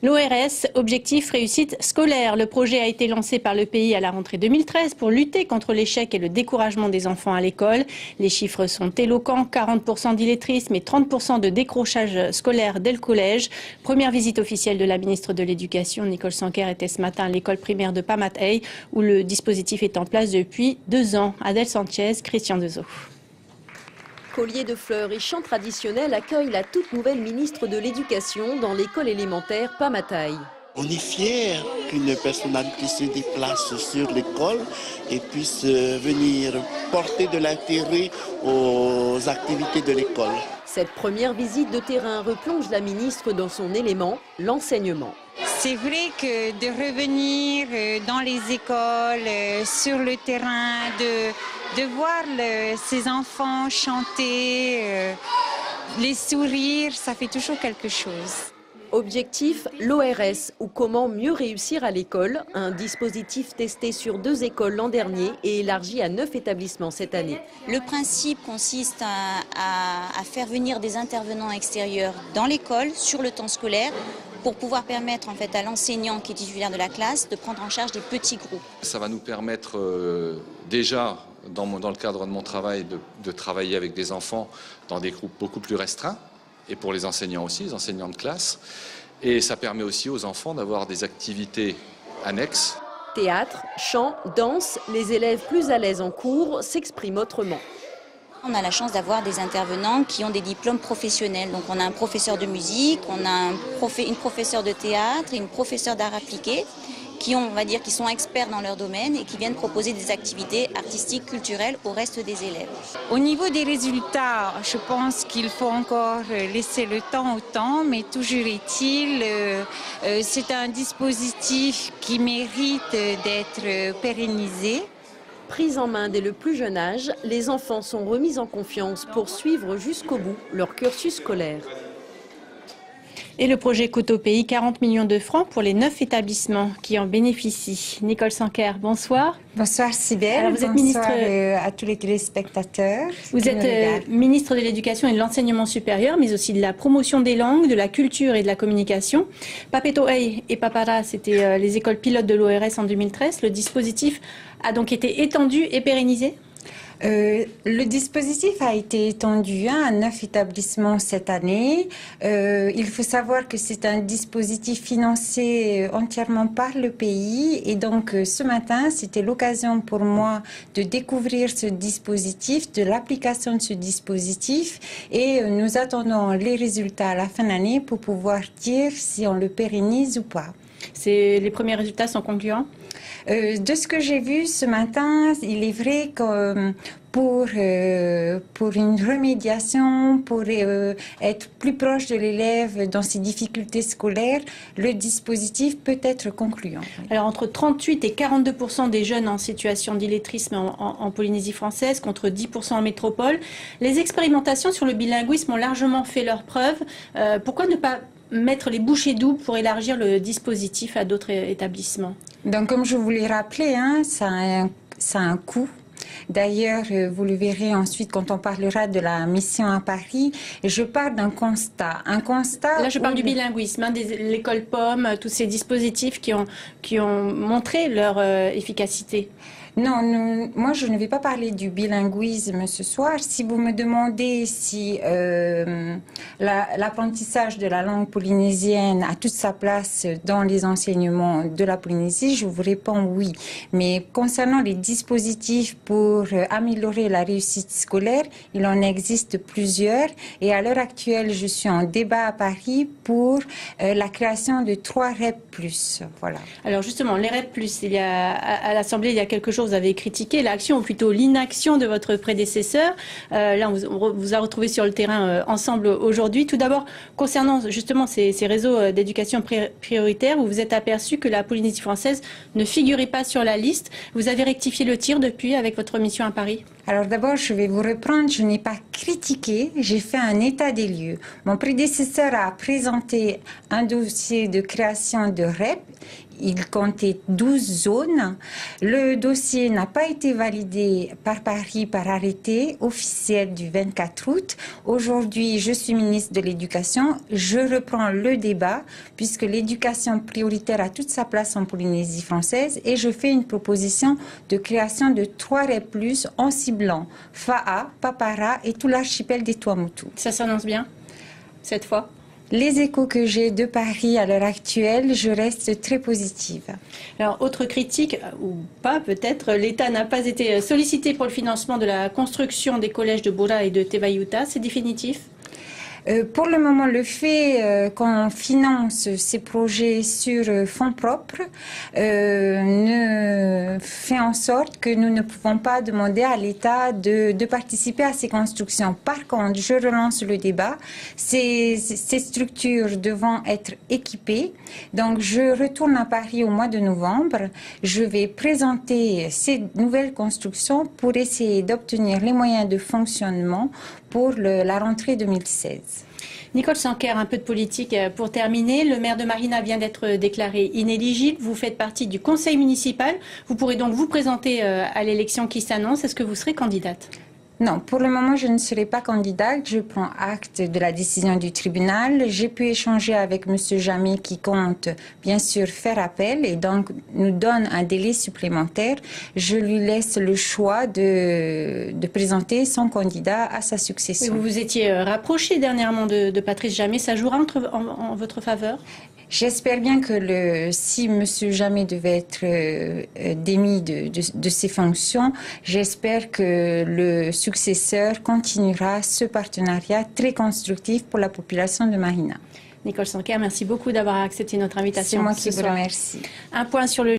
L'ORS, objectif réussite scolaire. Le projet a été lancé par le pays à la rentrée 2013 pour lutter contre l'échec et le découragement des enfants à l'école. Les chiffres sont éloquents, 40% d'illettrisme et 30% de décrochage scolaire dès le collège. Première visite officielle de la ministre de l'Éducation, Nicole Sanquer, était ce matin à l'école primaire de Pamatei, où le dispositif est en place depuis 2 ans. Adèle Sanchez, Christian Dezo. Collier de fleurs et chants traditionnels accueillent la toute nouvelle ministre de l'Éducation dans l'école élémentaire Pamatei. On est fiers qu'une personnalité se déplace sur l'école et puisse venir porter de l'intérêt aux activités de l'école. Cette première visite de terrain replonge la ministre dans son élément, l'enseignement. C'est vrai que de revenir dans les écoles, sur le terrain, de voir ces enfants chanter, les sourires, ça fait toujours quelque chose. Objectif, l'ORS, ou comment mieux réussir à l'école, un dispositif testé sur 2 écoles l'an dernier et élargi à 9 établissements cette année. Le principe consiste à faire venir des intervenants extérieurs dans l'école sur le temps scolaire pour pouvoir permettre en fait à l'enseignant qui est titulaire de la classe de prendre en charge des petits groupes. Ça va nous permettre déjà, dans le cadre de mon travail, de travailler avec des enfants dans des groupes beaucoup plus restreints. Et pour les enseignants aussi, les enseignants de classe. Et ça permet aussi aux enfants d'avoir des activités annexes. Théâtre, chant, danse, les élèves plus à l'aise en cours s'expriment autrement. On a la chance d'avoir des intervenants qui ont des diplômes professionnels. Donc on a un professeur de musique, on a une professeure de théâtre et une professeure d'art appliqué qui qui sont experts dans leur domaine et qui viennent proposer des activités artistiques, culturelles au reste des élèves. Au niveau des résultats, je pense qu'il faut encore laisser le temps au temps, mais toujours est-il, c'est un dispositif qui mérite d'être pérennisé. Pris en main dès le plus jeune âge, les enfants sont remis en confiance pour suivre jusqu'au bout leur cursus scolaire. Et le projet coûte au pays 40 millions de francs pour les 9 établissements qui en bénéficient. Nicole Sanquer, bonsoir. Bonsoir Sybelle, Alors, vous êtes bonsoir ministre... à tous les téléspectateurs. Vous êtes ministre de l'Éducation et de l'Enseignement supérieur, mais aussi de la promotion des langues, de la culture et de la communication. Papeto'ei et Papara, c'était les écoles pilotes de l'ORS en 2013. Le dispositif a donc été étendu et pérennisé ? Le dispositif a été étendu à 9 établissements cette année. Il faut savoir que c'est un dispositif financé entièrement par le pays et donc ce matin, c'était l'occasion pour moi de découvrir ce dispositif, de l'application de ce dispositif et nous attendons les résultats à la fin de l'année pour pouvoir dire si on le pérennise ou pas. Les premiers résultats sont concluants ? De ce que j'ai vu ce matin, il est vrai que pour une remédiation, pour être plus proche de l'élève dans ses difficultés scolaires, le dispositif peut être concluant. Alors entre 38 et 42% des jeunes en situation d'illettrisme en Polynésie française, contre 10% en métropole, les expérimentations sur le bilinguisme ont largement fait leurs preuves. Pourquoi ne pas mettre les bouchées doubles pour élargir le dispositif à d'autres établissements? Donc, comme je vous l'ai rappelé, ça a un coût. D'ailleurs, vous le verrez ensuite quand on parlera de la mission à Paris. Je parle d'un constat. Là, je parle du bilinguisme, de l'école Pomme, tous ces dispositifs qui ont montré leur efficacité. Non, moi je ne vais pas parler du bilinguisme ce soir. Si vous me demandez si l'apprentissage de la langue polynésienne a toute sa place dans les enseignements de la Polynésie, je vous réponds oui. Mais concernant les dispositifs pour améliorer la réussite scolaire, il en existe plusieurs. Et à l'heure actuelle, je suis en débat à Paris pour la création de 3 REP+. Voilà. Alors justement, les REP+, à l'Assemblée, il y a quelque chose. Vous avez critiqué l'action, ou plutôt l'inaction de votre prédécesseur. Là, on vous a retrouvé sur le terrain ensemble aujourd'hui. Tout d'abord, concernant justement ces réseaux d'éducation prioritaire, où vous êtes aperçu que la Polynésie française ne figurait pas sur la liste. Vous avez rectifié le tir depuis avec votre mission à Paris? Alors d'abord, je vais vous reprendre, je n'ai pas critiqué, j'ai fait un état des lieux. Mon prédécesseur a présenté un dossier de création de REP. Il comptait 12 zones. Le dossier n'a pas été validé par Paris par arrêté officiel du 24 août. Aujourd'hui, je suis ministre de l'Éducation. Je reprends le débat puisque l'éducation prioritaire a toute sa place en Polynésie française et je fais une proposition de création de 3 REP+, en ciblant Fa'a, Papara et tout l'archipel des Tuamotu. Ça s'annonce bien, cette fois? Les échos que j'ai de Paris à l'heure actuelle, je reste très positive. Alors, autre critique, ou pas peut-être, l'État n'a pas été sollicité pour le financement de la construction des collèges de Bora et de Tevayuta. C'est définitif? Pour le moment, le fait qu'on finance ces projets sur fonds propres ne fait en sorte que nous ne pouvons pas demander à l'État de participer à ces constructions. Par contre, je relance le débat. Ces structures devront être équipées. Donc, je retourne à Paris au mois de novembre. Je vais présenter ces nouvelles constructions pour essayer d'obtenir les moyens de fonctionnement pour la rentrée 2016. Nicole Sanquer, un peu de politique pour terminer. Le maire de Marina vient d'être déclaré inéligible. Vous faites partie du conseil municipal. Vous pourrez donc vous présenter à l'élection qui s'annonce. Est-ce que vous serez candidate ? Non, pour le moment, je ne serai pas candidate. Je prends acte de la décision du tribunal. J'ai pu échanger avec M. Jamé qui compte, bien sûr, faire appel et donc nous donne un délai supplémentaire. Je lui laisse le choix de présenter son candidat à sa succession. Oui, vous vous étiez rapproché dernièrement de Patrice Jamé. Ça jouera en votre faveur ? J'espère bien que si M. Jamé devait être démis de ses fonctions, j'espère que le successeur continuera ce partenariat très constructif pour la population de Marina. Nicole Sanquer, merci beaucoup d'avoir accepté notre invitation. C'est moi qui vous remercie. Un point sur le